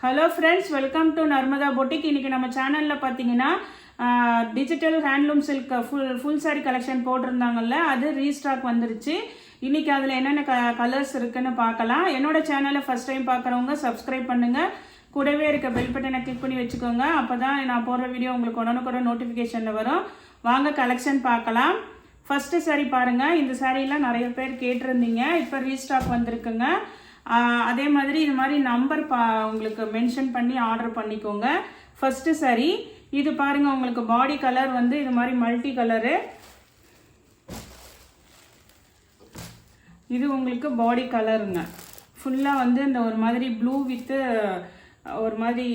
Hello friends, welcome to Narmada Boutique. இன்னைக்கு நம்ம சேனல்ல பாத்தீங்கன்னா digital handloom silk full saree collection போட்டிருந்தாங்கல்ல, அது ரீஸ்டாக் வந்துருச்சு. இன்னைக்கு அதுல என்னென்ன கலர்ஸ் இருக்குன்னு பார்க்கலாம். என்னோட சேனலை ஃபர்ஸ்ட் டைம் பார்க்குறவங்க சப்ஸ்கிரைப் பண்ணுங்க, கூடவே இருக்க பெல் பட்டனை கிளிக் பண்ணி வச்சுக்கோங்க. அப்பதான் நான் போடுற வீடியோ உங்களுக்கு உடனுக்குடன் நோட்டிஃபிகேஷன்ல வரும். வாங்க கலெக்ஷன் பார்க்கலாம். ஃபர்ஸ்ட் saree பாருங்க. இந்த சாரீலாம் நிறைய பேர் கேட்டிருந்தீங்க, இப்போ ரீஸ்டாக் வந்திருக்குங்க. அதே மாதிரி இது மாதிரி நம்பர் உங்களுக்கு மென்ஷன் பண்ணி ஆர்டர் பண்ணிக்கோங்க. ஃபர்ஸ்ட் saree இது பாருங்க, உங்களுக்கு பாடி கலர் வந்து இது மாதிரி மல்டி கலரு. இது உங்களுக்கு பாடி கலருங்க. ஃபுல்லா வந்து இந்த ஒரு மாதிரி ப்ளூ வித் ஒரு மாதிரி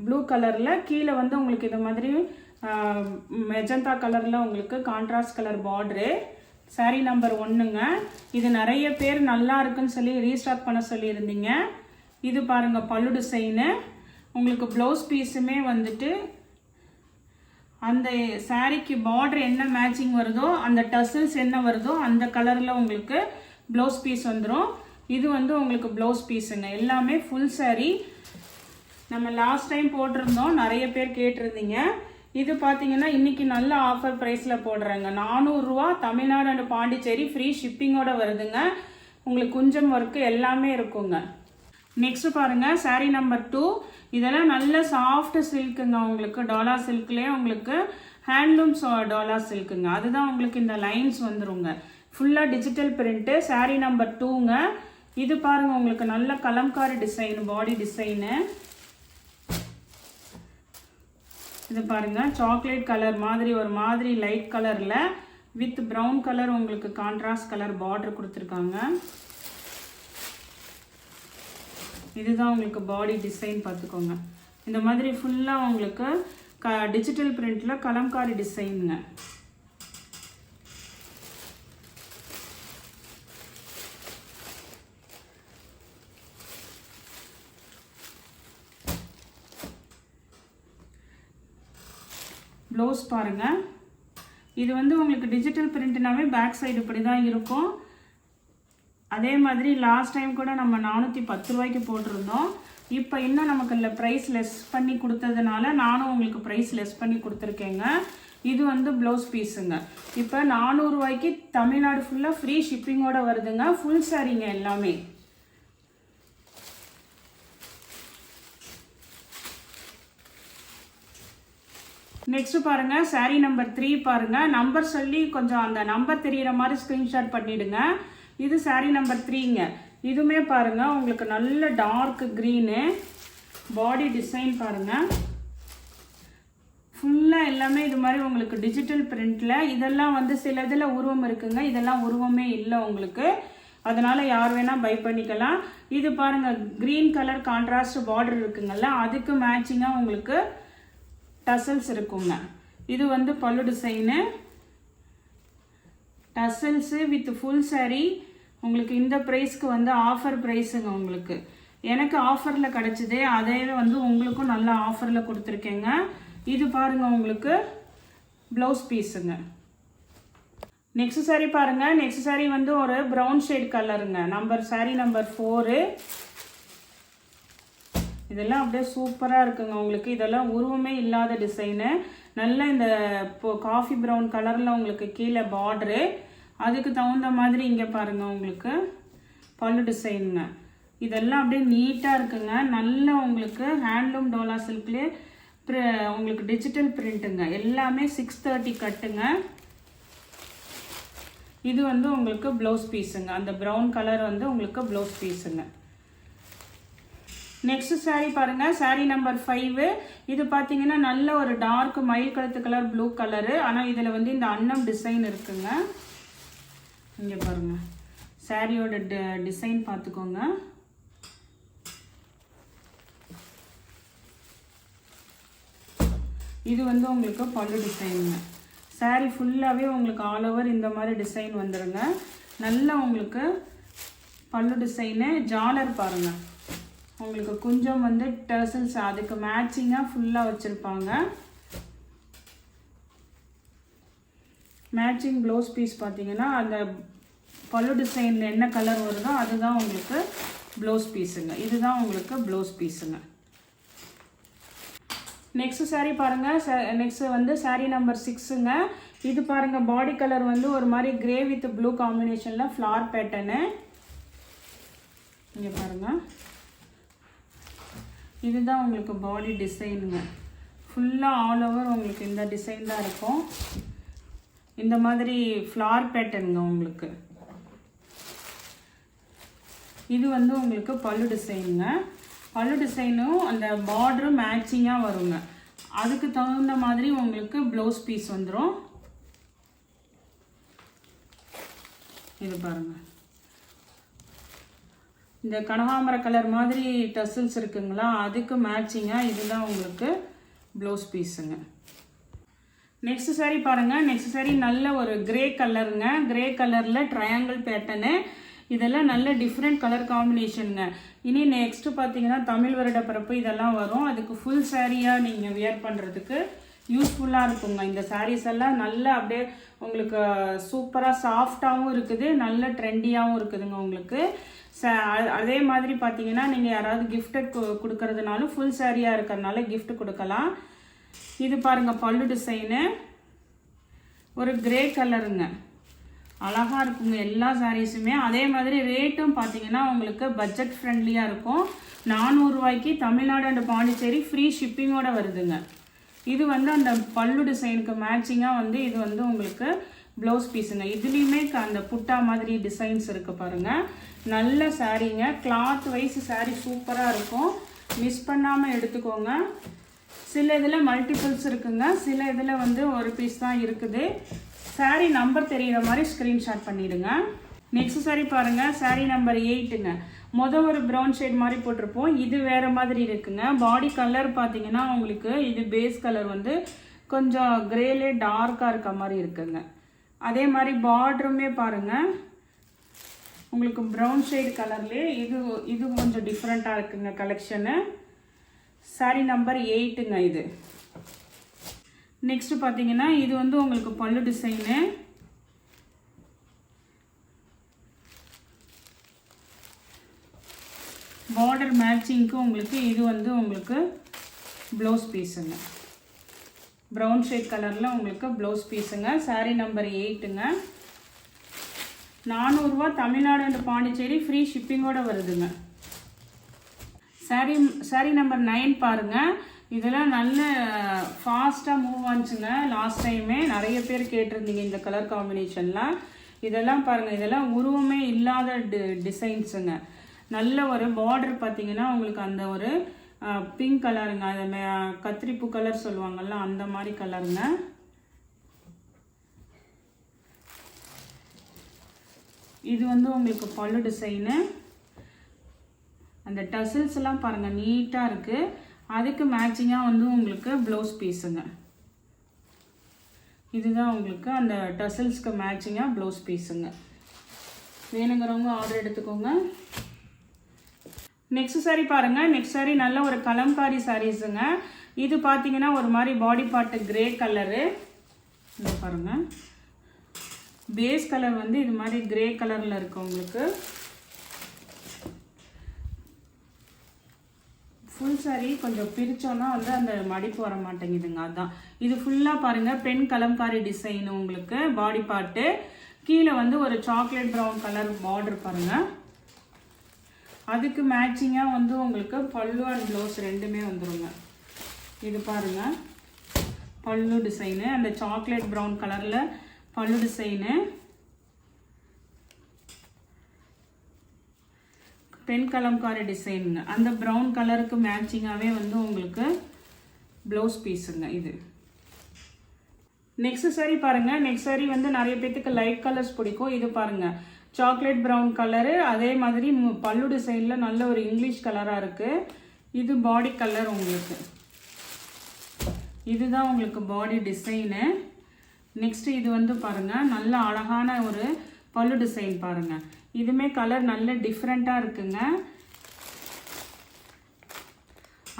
ப்ளூ கலர்ல, கீழே வந்து உங்களுக்கு இது மாதிரி மெஜந்தா கலர்ல உங்களுக்கு contrast colour border. Sari number 1ங்க. இது நிறைய பேர் நல்லா இருக்குன்னு சொல்லி ரீஸ்டாக் பண்ண சொல்லியிருந்தீங்க. இது பாருங்க பல்லு டிசைனு. உங்களுக்கு ப்ளவுஸ் பீஸுமே வந்துட்டு அந்த சாரீக்கு பார்டர் என்ன மேட்சிங் வருதோ, அந்த டசல்ஸ் என்ன வருதோ அந்த கலர்ல உங்களுக்கு ப்ளவுஸ் பீஸ் வந்துடும். இது வந்து உங்களுக்கு ப்ளவுஸ் பீஸுங்க. எல்லாமே ஃபுல் சாரீ. நம்ம லாஸ்ட் டைம் போட்டிருந்தோம், நிறைய பேர் கேட்டிருந்தீங்க. இது பார்த்தீங்கன்னா இன்னைக்கு நல்ல ஆஃபர் ப்ரைஸில் போடுறேங்க. 400 ரூபா, தமிழ்நாடு அண்ட் பாண்டிச்சேரி, ஃப்ரீ ஷிப்பிங்கோட வருதுங்க. உங்களுக்கு குஞ்சம் ஒர்க்கு எல்லாமே இருக்குங்க. நெக்ஸ்ட் பாருங்க சாரீ நம்பர் 2. இதெல்லாம் நல்ல சாஃப்ட் சில்க்குங்க. உங்களுக்கு டாலா சில்க்லேயே உங்களுக்கு ஹேண்ட்லூம் டாலா சில்க்குங்க. அதுதான் உங்களுக்கு இந்த லைன்ஸ் வந்துருங்க. ஃபுல்லாக டிஜிட்டல் பிரிண்ட்டு. சாரீ நம்பர் 2ங்க. இது பாருங்க, உங்களுக்கு நல்ல கலம்காரி டிசைன், பாடி டிசைனு. இது பாருங்க சாக்லேட் கலர் மாதிரி ஒரு மாதிரி லைட் கலர்ல வித் பிரவுன் கலர் உங்களுக்கு கான்ட்ராஸ்ட் கலர் பார்டர் கொடுத்துருக்காங்க. இதுதான் உங்களுக்கு பாடி டிசைன் பார்த்துக்கோங்க. இந்த மாதிரி ஃபுல்லா உங்களுக்கு டிஜிட்டல் பிரிண்ட்ல கலம்காரி டிசைனுங்க. ப்ளவுஸ் பாருங்க. இது வந்து உங்களுக்கு டிஜிட்டல் பிரிண்ட்னாவே பேக் சைடு இப்படி தான் இருக்கும். அதே மாதிரி லாஸ்ட் டைம் கூட நம்ம 410 ரூபாய்க்கு போட்டிருந்தோம். இப்போ இன்னும் நமக்கு இல்லை, ப்ரைஸ் லெஸ் பண்ணி கொடுத்ததுனால நானும் உங்களுக்கு ப்ரைஸ் லெஸ் பண்ணி கொடுத்துருக்கேங்க. இது வந்து ப்ளவுஸ் பீஸுங்க. இப்போ 400 ரூபாய்க்கு தமிழ்நாடு ஃபுல்லாக ஃப்ரீ ஷிப்பிங்கோட வருதுங்க. ஃபுல் சாரீங்க எல்லாமே. நெக்ஸ்ட் பாருங்க சாரீ நம்பர் 3 பாருங்க. நம்பர் சொல்லி கொஞ்சம் அந்த நம்பர் தெரியுற மாதிரி ஸ்கிரீன்ஷாட் பண்ணிடுங்க. இது சாரீ நம்பர் 3ங்க. இதுவுமே பாருங்க உங்களுக்கு நல்ல டார்க் கிரீனு. பாடி டிசைன் பாருங்க. ஃபுல்லா எல்லாமே இது மாதிரி உங்களுக்கு டிஜிட்டல் பிரிண்ட்ல. இதெல்லாம் வந்து சில இதில் உருவம் இருக்குங்க, இதெல்லாம் உருவமே இல்லை உங்களுக்கு. அதனால யார் வேணா பை பண்ணிக்கலாம். இது பாருங்க கிரீன் கலர் கான்ட்ராஸ்ட் பார்டர் இருக்குங்கல்ல, அதுக்கு மேட்சிங்கா உங்களுக்கு டசல்ஸ் இருக்குங்க. இது வந்து பல்லு design, tassels with full sari. உங்களுக்கு இந்த ப்ரைஸ்க்கு வந்து ஆஃபர் ப்ரைஸுங்க. உங்களுக்கு எனக்கு ஆஃபரில் கிடச்சிது, அதே வந்து உங்களுக்கும் நல்ல ஆஃபரில் கொடுத்துருக்கேங்க. இது பாருங்க உங்களுக்கு ப்ளவுஸ் பீஸுங்க. நெக்ஸ்ட் சாரீ பாருங்க. நெக்ஸ்ட் சாரீ வந்து ஒரு ப்ரௌன் ஷேட் கலருங்க. சாரீ நம்பர் 4. இதெல்லாம் அப்படியே சூப்பராக இருக்குங்க. உங்களுக்கு இதெல்லாம் உருவமே இல்லாத டிசைனு. நல்ல இந்த காஃபி ப்ரௌன் கலரில் உங்களுக்கு கீழே பார்டரு. அதுக்கு தகுந்த மாதிரி இங்கே பாருங்க உங்களுக்கு பல்லு டிசைனுங்க. இதெல்லாம் அப்படியே நீட்டாக இருக்குங்க. நல்ல உங்களுக்கு ஹேண்ட்லூம் டோலா சில்க்லேயே உங்களுக்கு டிஜிட்டல் பிரிண்ட்டுங்க. எல்லாமே 630 கட்டுங்க. இது வந்து உங்களுக்கு ப்ளவுஸ் பீஸுங்க. அந்த ப்ரௌன் கலர் வந்து உங்களுக்கு ப்ளவுஸ் பீஸுங்க. நெக்ஸ்ட் சாரீ பாருங்க. சாரீ நம்பர் 5. இது பார்த்தீங்கன்னா நல்ல ஒரு டார்க் மயில் கழுத்து கலர் ப்ளூ கலரு. ஆனால் இதில் வந்து இந்த அன்னம் டிசைன் இருக்குங்க. இங்கே பாருங்க சாரியோட டிசைன் பார்த்துக்கோங்க. இது வந்து உங்களுக்கு பல்லு டிசைனுங்க. சாரீ ஃபுல்லாகவே உங்களுக்கு ஆல் ஓவர் இந்த மாதிரி டிசைன் வந்துடுங்க. நல்லா உங்களுக்கு பல்லு டிசைனு. ஜாலர் பாருங்க, உங்களுக்கு கொஞ்சம் வந்து டர்சல்ஸ் அதுக்கு மேட்சிங்காக ஃபுல்லாக வச்சுருப்பாங்க. மேட்சிங் ப்ளவுஸ் பீஸ் பார்த்தீங்கன்னா அந்த பல்லு டிசைனில் என்ன கலர் வருதோ அதுதான் உங்களுக்கு ப்ளவுஸ் பீஸுங்க. இதுதான் உங்களுக்கு ப்ளவுஸ் பீஸுங்க. நெக்ஸ்ட் saree பாருங்க. நெக்ஸ்ட் வந்து saree நம்பர் 6ங்க. இது பாருங்க பாடி கலர் வந்து ஒரு மாதிரி கிரே வித் ப்ளூ காம்பினேஷன்ல ஃப்ளார் பேட்டர்னு. இங்க பாருங்க, இதுதான் உங்களுக்கு பாடி டிசைனுங்க. ஃபுல்லாக ஆல் ஓவர் உங்களுக்கு இந்த டிசைன் தான் இருக்கும். இந்த மாதிரி ஃப்ளார் பேட்டர்னுங்க உங்களுக்கு. இது வந்து உங்களுக்கு பல்லு டிசைனுங்க. பல்லு டிசைனும் அந்த பார்டரும் மேட்சிங்காக வருங்க. அதுக்கு தகுந்த மாதிரி உங்களுக்கு ப்ளவுஸ் பீஸ் வந்துடும். இது பாருங்க, இந்த கனகாம்பர கலர் மாதிரி டசல்ஸ் இருக்குங்களா, அதுக்கு மேட்சிங்காக இதுதான் உங்களுக்கு ப்ளவுஸ் பீஸுங்க. நெக்ஸ்ட் saree பாருங்க. நெக்ஸ்ட் saree நல்ல ஒரு கிரே கலருங்க. கிரே கலரில் ட்ரையாங்கிள் பேட்டர்னு. இதெல்லாம் நல்ல டிஃப்ரெண்ட் கலர் காம்பினேஷனுங்க. இனி நெக்ஸ்ட் பார்த்தீங்கன்னா தமிழ் வருட பிறப்பு இதெல்லாம் வரும். அதுக்கு ஃபுல் சாரியாக நீங்கள் வியர் பண்ணுறதுக்கு யூஸ்ஃபுல்லாக இருக்குங்க. இந்த சாரீஸ் எல்லாம் நல்லா அப்படியே உங்களுக்கு சூப்பராக சாஃப்டாகவும் இருக்குது, நல்ல ட்ரெண்டியாகவும் இருக்குதுங்க உங்களுக்கு. அதே மாதிரி பார்த்தீங்கன்னா நீங்கள் யாராவது கிஃப்டட் கொடுக்கறதுனாலும் ஃபுல் சாரியாக இருக்கிறதுனால கிஃப்ட் கொடுக்கலாம். இது பாருங்கள் பல்லு டிசைனு, ஒரு கிரே கலருங்க. அழகாக இருக்குங்க எல்லா சாரீஸுமே. அதே மாதிரி ரேட்டும் பார்த்தீங்கன்னா உங்களுக்கு பட்ஜெட் ஃப்ரெண்ட்லியாக இருக்கும். 400 ரூபாய்க்கு தமிழ்நாடு அண்ட் பாண்டிச்சேரி ஃப்ரீ ஷிப்பிங்கோட வருதுங்க. இது வந்து அந்த பல்லு டிசைனுக்கு மேட்சிங்காக வந்து இது வந்து உங்களுக்கு ப்ளவுஸ் பீஸுங்க. இதுலேயுமே அந்த புட்டா மாதிரி டிசைன்ஸ் இருக்குது பாருங்கள். நல்ல சாரீங்க. கிளாத் வைஸ் சாரீ சூப்பராக இருக்கும். மிஸ் பண்ணாமல் எடுத்துக்கோங்க. சில இதில் மல்டிபிள்ஸ் இருக்குங்க, சில இதில் வந்து ஒரு பீஸ் தான் இருக்குது. சாரீ நம்பர் தெரிகிற மாதிரி ஸ்க்ரீன்ஷாட் பண்ணிவிடுங்க. நெக்ஸ்ட் சாரீ பாருங்கள். சாரீ நம்பர் 8ங்க. ஒரு ப்ரௌன் ஷேட் மாதிரி போட்டிருப்போம். இது வேறு மாதிரி இருக்குங்க. பாடி கலர் பார்த்தீங்கன்னா உங்களுக்கு இது பேஸ் கலர் வந்து கொஞ்சம் கிரேலே டார்க்காக இருக்க மாதிரி இருக்குங்க. அதே மாதிரி பார்டருமே பாருங்கள் உங்களுக்கு ப்ரௌன் ஷேட் கலர்லேயே இது கொஞ்சம் டிஃப்ரெண்ட்டாக இருக்குங்க கலெக்ஷனு. சாரீ நம்பர் 8ங்க இது. நெக்ஸ்ட் பார்த்தீங்கன்னா இது வந்து உங்களுக்கு பல்லு டிசைனு. பார்டர் மேட்சிங்க்கு உங்களுக்கு இது வந்து உங்களுக்கு ப்ளவுஸ் பீஸுங்க. ப்ரௌன் ஷேட் கலரில் உங்களுக்கு ப்ளவுஸ் பீஸுங்க. சாரீ நம்பர் 8ங்க. 400 ரூபா தமிழ்நாடு அண்ட் பாண்டிச்சேரி ஃப்ரீ ஷிப்பிங்கோட வருதுங்க. சாரீ நம்பர் 9 பாருங்கள். இதெல்லாம் நல்ல ஃபாஸ்ட்டாக மூவ் ஆச்சுங்க. லாஸ்ட் டைமே நிறைய பேர் கேட்டிருந்தீங்க இந்த கலர் காம்பினேஷன்லாம். இதெல்லாம் பாருங்கள், இதெல்லாம் உருவமே இல்லாத டிசைன்ஸுங்க. நல்ல ஒரு பார்டர் பார்த்தீங்கன்னா உங்களுக்கு அந்த ஒரு பிங்க் கலருங்க. அதை கத்திரிப்பூ கலர் சொல்லுவாங்கள்ல அந்த மாதிரி கலருங்க. இது வந்து உங்களுக்கு பல்லு டிசைனு. அந்த டசில்ஸ் எல்லாம் பாருங்கள் நீட்டாக இருக்குது. அதுக்கு மேட்சிங்காக வந்து உங்களுக்கு ப்ளவுஸ் பீஸுங்க. இதுதான் உங்களுக்கு அந்த டசில்ஸ்க்கு மேட்சிங்காக ப்ளவுஸ் பீஸுங்க. வேணுங்கிறவங்க ஆர்டர் எடுத்துக்கோங்க. நெக்ஸ்ட் சாரீ பாருங்கள். நெக்ஸ்ட் சாரீ நல்ல ஒரு கலம்காரி சாரீஸுங்க. இது பார்த்தீங்கன்னா ஒரு மாதிரி பாடி பார்ட்டு கிரே கலரு. இது பாருங்கள் பேஸ் கலர் வந்து இது மாதிரி கிரே கலரில் இருக்குது உங்களுக்கு. ஃபுல் சாரீ கொஞ்சம் பிரித்தோன்னா வந்து அந்த மடிப்பு வர மாட்டேங்குதுங்க. அதுதான் இது ஃபுல்லாக பாருங்கள் பெண் கலம்காரி டிசைனு உங்களுக்கு பாடி பார்ட்டு. கீழே வந்து ஒரு சாக்லேட் ப்ரௌன் கலர் பார்டர் பாருங்கள். அதுக்கு மேட்சிங்காக வந்து உங்களுக்கு பல்லு அண்ட் ப்ளவுஸ் ரெண்டுமே வந்துடுங்க. இது பாருங்கள் பல்லு டிசைனு, அந்த சாக்லேட் ப்ரௌன் கலரில் பல்லு டிசைனு. பெண் கலம்காரி டிசைனுங்க. அந்த ப்ரௌன் கலருக்கு மேட்சிங்காகவே வந்து உங்களுக்கு ப்ளவுஸ் பீஸுங்க இது. நெக்ஸ்ட் சாரீ பாருங்கள். நெக்ஸ்ட் சாரீ வந்து நிறைய பேத்துக்கு லைட் கலர்ஸ் பிடிக்கும். இது பாருங்கள் சாக்லேட் ப்ரௌன் கலரு. அதே மாதிரி பல்லு டிசைனில் நல்ல ஒரு இங்கிலீஷ் கலராக இருக்குது. இது பாடி கலர் உங்களுக்கு. இதுதான் உங்களுக்கு பாடி டிசைனு. நெக்ஸ்ட் இது வந்து பாருங்கள் நல்ல அழகான ஒரு பல்லு டிசைன் பாருங்கள். இதுமே கலர் நல்ல டிஃப்ரெண்ட்டாக இருக்குங்க.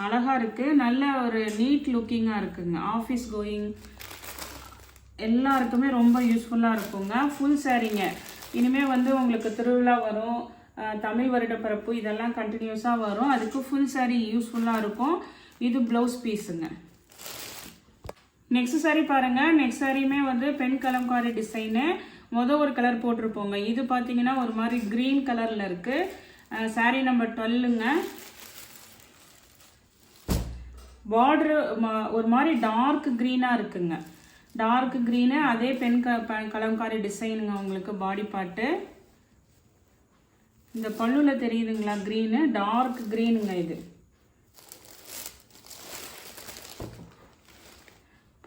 அழகாக இருக்குது. நல்ல ஒரு நீட் லுக்கிங்காக இருக்குங்க. ஆஃபீஸ் கோயிங் எல்லாருக்குமே ரொம்ப யூஸ்ஃபுல்லாக இருக்குங்க. ஃபுல் சாரீங்க. இனிமேல் வந்து உங்களுக்கு திருவிழா வரும், தமிழ் வருட பிறப்பு இதெல்லாம் கண்டினியூஸாக வரும். அதுக்கு ஃபுல் சாரீ யூஸ்ஃபுல்லாக இருக்கும். இது ப்ளவுஸ் பீஸுங்க. நெக்ஸ்ட் சாரி பாருங்க. நெக்ஸ்ட் சாரியுமே வந்து பெண் கலம்காரி டிசைனு. ஒரு கலர் போட்டிருப்போங்க. இது பார்த்தீங்கன்னா ஒரு மாதிரி க்ரீன் கலரில் இருக்குது. Sorry number 12ங்க. பார்டரு ஒரு மாதிரி டார்க் க்ரீனாக இருக்குங்க. Dark green. அதே பெண் கலம்காரி டிசைனுங்க உங்களுக்கு பாடி பார்ட்டு. இந்த பல்லுவில் தெரியுதுங்களா க்ரீனு, டார்க் க்ரீனுங்க. இது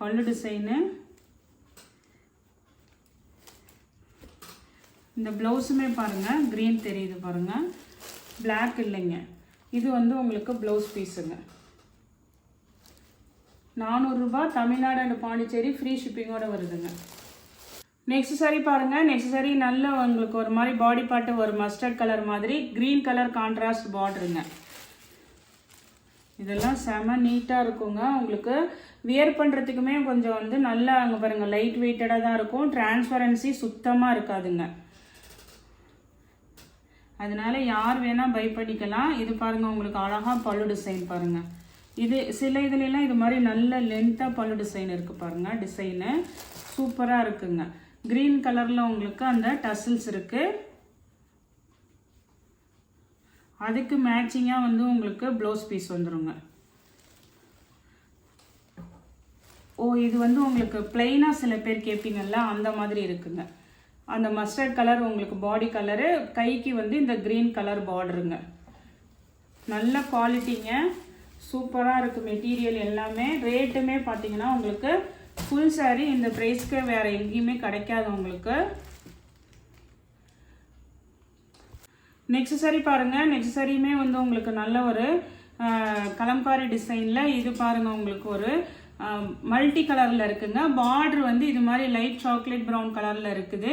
பல்லு டிசைனு. இந்த ப்ளவுஸுமே பாருங்கள் க்ரீன் தெரியுது பாருங்கள், பிளாக் இல்லைங்க. இது வந்து உங்களுக்கு ப்ளவுஸ் பீஸுங்க. 400 ரூபாய். தமிழ்நாடு அண்ட் பாண்டிச்சேரி ஃப்ரீ ஷிப்பிங்கோட வருதுங்க. நெக்ஸ்ட் சாரி பாருங்கள். நெக்ஸ்ட் சாரி நல்ல உங்களுக்கு ஒரு மாதிரி பாடி பார்ட்டு ஒரு மஸ்டர்ட் கலர் மாதிரி க்ரீன் கலர் கான்ட்ராஸ்ட் பார்டருங்க. இதெல்லாம் செம நீட்டாக இருக்குங்க. உங்களுக்கு வியர் பண்ணுறதுக்குமே கொஞ்சம் வந்து நல்லா அங்கே பாருங்கள் லைட் வெயிட்டடாக தான் இருக்கும். டிரான்ஸ்பரன்சி சுத்தமாக இருக்காதுங்க. அதனால யார் வேணால் பை பண்ணிக்கலாம். இது பாருங்கள் உங்களுக்கு அழகாக பல்லு டிசைன் பாருங்கள். இது சில இதுலாம் இது மாதிரி நல்ல லென்த்தாக பல்லு டிசைன் இருக்குது பாருங்கள். டிசைனு சூப்பராக இருக்குங்க. க்ரீன் கலரில் உங்களுக்கு அந்த டசில்ஸ் இருக்குது. அதுக்கு மேட்சிங்காக வந்து உங்களுக்கு ப்ளவுஸ் பீஸ் வந்துடுங்க. இது வந்து உங்களுக்கு பிளெயினாக சில பேர் கேட்பீங்கள்ல, அந்த மாதிரி இருக்குங்க. அந்த மஸ்டர்ட் கலர் உங்களுக்கு பாடி கலரு, கைக்கு வந்து இந்த க்ரீன் கலர் பார்டருங்க. நல்ல குவாலிட்டிங்க, சூப்பராக இருக்குது மெட்டீரியல் எல்லாமே. ரேட்டுமே பார்த்தீங்கன்னா உங்களுக்கு ஃபுல் சாரீ இந்த ப்ரைஸ்க்கு வேறு எங்கேயுமே கிடைக்காது உங்களுக்கு. நெக்ஸ்ட் சாரி பாருங்கள். நெக்ஸ்ட் சாரியுமே வந்து உங்களுக்கு நல்ல ஒரு கலம்காரி டிசைனில். இது பாருங்கள் உங்களுக்கு ஒரு மல்டி கலரில் இருக்குங்க. பார்டர் வந்து இது மாதிரி லைட் சாக்லேட் ப்ரௌன் கலரில் இருக்குது.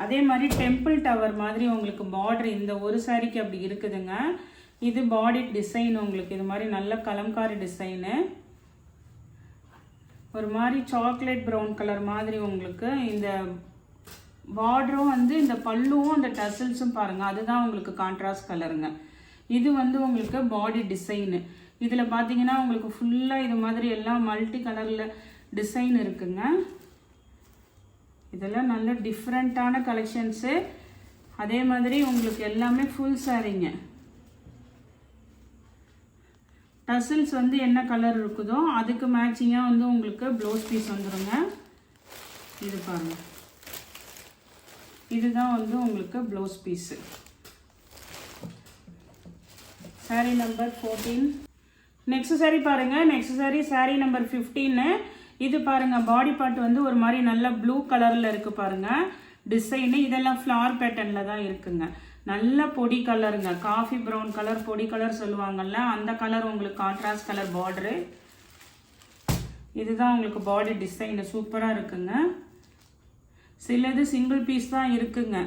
அதே மாதிரி டெம்பிள் டவர் மாதிரி உங்களுக்கு பார்டர் இந்த ஒரு சாரிக்கு அப்படி இருக்குதுங்க. இது பாடி டிசைன் உங்களுக்கு இது மாதிரி நல்ல கலம்காரி டிசைனு. ஒரு மாதிரி சாக்லேட் ப்ரௌன் கலர் மாதிரி உங்களுக்கு இந்த பார்டரும் வந்து இந்த பல்லுவும் அந்த டசல்ஸும் பாருங்கள், அதுதான் உங்களுக்கு கான்ட்ராஸ்ட் கலருங்க. இது வந்து உங்களுக்கு பாடி டிசைனு. இதில் பார்த்தீங்கன்னா உங்களுக்கு ஃபுல்லாக இது மாதிரி எல்லாம் மல்டி கலரில் டிசைன் இருக்குங்க. இதெல்லாம் நல்ல டிஃப்ரெண்ட்டான கலெக்ஷன்ஸு. அதே மாதிரி உங்களுக்கு எல்லாமே ஃபுல் சாரீங்க. டசில்ஸ் வந்து என்ன கலர் இருக்குதோ அதுக்கு மேட்சிங்காக வந்து உங்களுக்கு ப்ளவுஸ் பீஸ் வந்துடுங்க. இது பாருங்கள், இதுதான் வந்து உங்களுக்கு blouse piece. Sari number 14. Next sari பாருங்கள். Next sari number 15. இது பாருங்கள் பாடி பார்ட் வந்து ஒரு மாதிரி நல்ல ப்ளூ கலரில் இருக்குது பாருங்கள் டிசைனு. இதெல்லாம் ஃப்ளார் பேட்டர்னில் தான் இருக்குங்க. நல்ல பொடி கலருங்க, காஃபி ப்ரௌன் கலர் பொடி கலர் சொல்லுவாங்கள்ல, அந்த கலர் உங்களுக்கு கான்ட்ராஸ்ட் கலர் பார்டரு. இதுதான் உங்களுக்கு பாடி டிசைனு, சூப்பராக இருக்குங்க. சிலது சிங்கிள் பீஸ் தான் இருக்குங்க,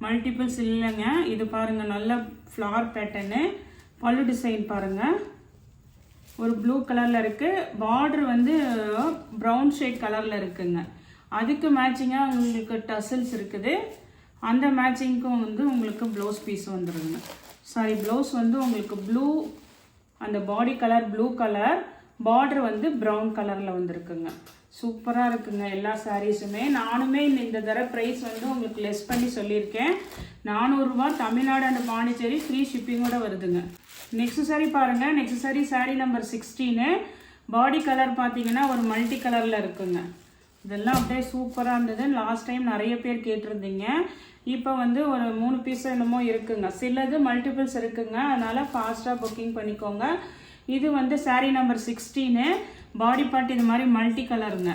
மல்டிபிள்ஸ் இல்லைங்க. இது பாருங்கள் நல்ல ஃப்ளார் பேட்டர்னு. பல்லு டிசைன் பாருங்கள் ஒரு ப்ளூ கலரில் இருக்குது. பார்டர் வந்து ப்ரௌன் ஷேட் கலரில் இருக்குங்க. அதுக்கு மேட்சிங்காக உங்களுக்கு டசல்ஸ் இருக்குது. அந்த மேட்சிங்க்கும் வந்து உங்களுக்கு ப்ளவுஸ் பீஸ் வந்துடுங்க. சாரி, ப்ளவுஸ் வந்து உங்களுக்கு ப்ளூ, அந்த பாடி கலர் ப்ளூ கலர், பார்டர் வந்து ப்ரௌன் கலரில் வந்துருக்குங்க. சூப்பராக இருக்குங்க எல்லா சாரீஸுமே. நானுமே இந்த தர ப்ரைஸ் வந்து உங்களுக்கு லெஸ் பண்ணி சொல்லியிருக்கேன். 400 ரூபா. தமிழ்நாடு அண்ட் பாண்டிச்சேரி ஃப்ரீ ஷிப்பிங்கோட வருதுங்க. நெக்ஸ்ட் சாரீ பாருங்கள். Next sari number 16. பாடி கலர் பார்த்தீங்கன்னா ஒரு மல்டி கலரில் இருக்குங்க. இதெல்லாம் அப்படியே சூப்பராக இருந்தது. லாஸ்ட் டைம் நிறைய பேர் கேட்டிருந்தீங்க. இப்போ வந்து ஒரு 3 பீஸ் என்னமோ இருக்குங்க. சிலது மல்டிபிள்ஸ் இருக்குங்க, அதனால் ஃபாஸ்ட்டாக புக்கிங் பண்ணிக்கோங்க. இது வந்து சாரீ நம்பர் 16. பாடி பார்ட் இது மாதிரி மல்டி கலருங்க.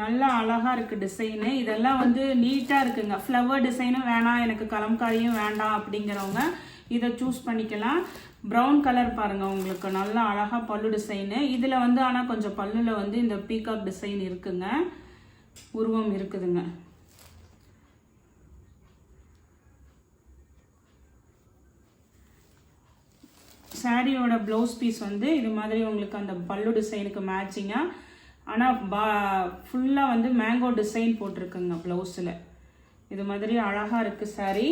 நல்லா அழகாக இருக்குது டிசைனு. இதெல்லாம் வந்து நீட்டாக இருக்குங்க. ஃப்ளவர் டிசைனும் வேணாம், எனக்கு கலம்காரியும் வேண்டாம் அப்படிங்கிறவங்க இதை சூஸ் பண்ணிக்கலாம். ப்ரௌன் கலர் பாருங்கள் உங்களுக்கு நல்லா அழகாக பல்லு டிசைனு. இதில் வந்து ஆனால் கொஞ்சம் பல்லுவில் வந்து இந்த பீகாக் டிசைன் இருக்குங்க, உருவம் இருக்குதுங்க. சாரியோட ப்ளவுஸ் பீஸ் வந்து இது மாதிரி உங்களுக்கு அந்த பல்லு டிசைனுக்கு மேட்சிங்காக, ஆனால் ஃபுல்லாக வந்து மேங்கோ டிசைன் போட்டிருக்குங்க ப்ளவுஸில். இது மாதிரி அழகாக இருக்குது சாரீ.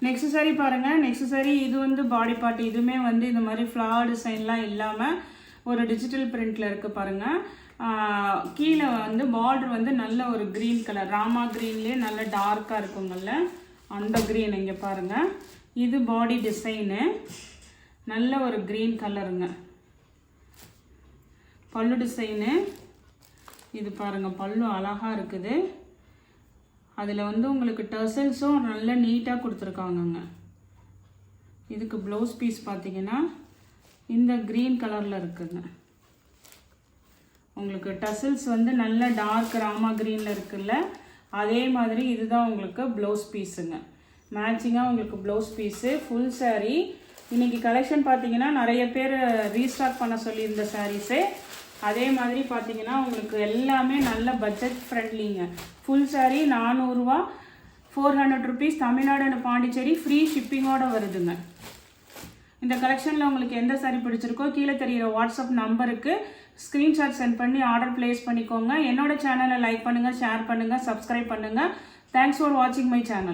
நெக்ஸ்ட் சாரீ பாருங்கள். நெக்ஸ்ட் சாரீ இது வந்து பாடி பார்ட். இதுவுமே வந்து இது மாதிரி ஃப்ளவர் டிசைன்லாம் இல்லாமல் ஒரு டிஜிட்டல் பிரிண்டில் இருக்குது பாருங்கள். கீழே வந்து பார்டர் வந்து நல்ல ஒரு க்ரீன் கலர், ராமா க்ரீன்லேயே நல்ல டார்க்காக இருக்குங்கள்ல அந்த க்ரீன் இங்கே பாருங்கள். இது பாடி டிசைனு, நல்ல ஒரு க்ரீன் கலருங்க. பல்லு டிசைனு இது பாருங்கள், பல்லு அழகாக இருக்குது. அதில் வந்து உங்களுக்கு டர்சல்ஸும் நல்ல நீட்டாக கொடுத்துருக்காங்கங்க. இதுக்கு ப்ளவுஸ் பீஸ் பார்த்தீங்கன்னா இந்த க்ரீன் கலரில் இருக்குங்க. உங்களுக்கு டர்சல்ஸ் வந்து நல்ல டார்க் ராமா க்ரீனில் இருக்குல்ல, அதே மாதிரி இதுதான் உங்களுக்கு ப்ளவுஸ் பீஸுங்க. மேட்சிங்காக உங்களுக்கு ப்ளவுஸ் பீஸு. ஃபுல் சாரீ இன்றைக்கி கலெக்ஷன் பார்த்தீங்கன்னா நிறைய பேர் ரீஸ்டாக் பண்ண சொல்லியிருந்த சாரீஸு. அதே மாதிரி பார்த்தீங்கன்னா உங்களுக்கு எல்லாமே நல்ல பட்ஜெட் ஃப்ரெண்ட்லிங்க. ஃபுல் சாரீ 400 ரூபா, 400 rupees, Tamil Nadu and Pondicherry free ஷிப்பிங்கோடு வருதுங்க. இந்த கலெக்ஷனில் உங்களுக்கு எந்த சாரீ பிடிச்சிருக்கோ கீழே தெரிகிற வாட்ஸ்அப் நம்பருக்கு ஸ்க்ரீன்ஷாட் சென்ட் பண்ணி ஆர்டர் ப்ளேஸ் பண்ணிக்கோங்க. என்னோட சேனலை லைக் பண்ணுங்கள், ஷேர் பண்ணுங்கள், சப்ஸ்கிரைப் பண்ணுங்கள். தேங்க்ஸ் ஃபார் வாட்சிங் மை சேனல்.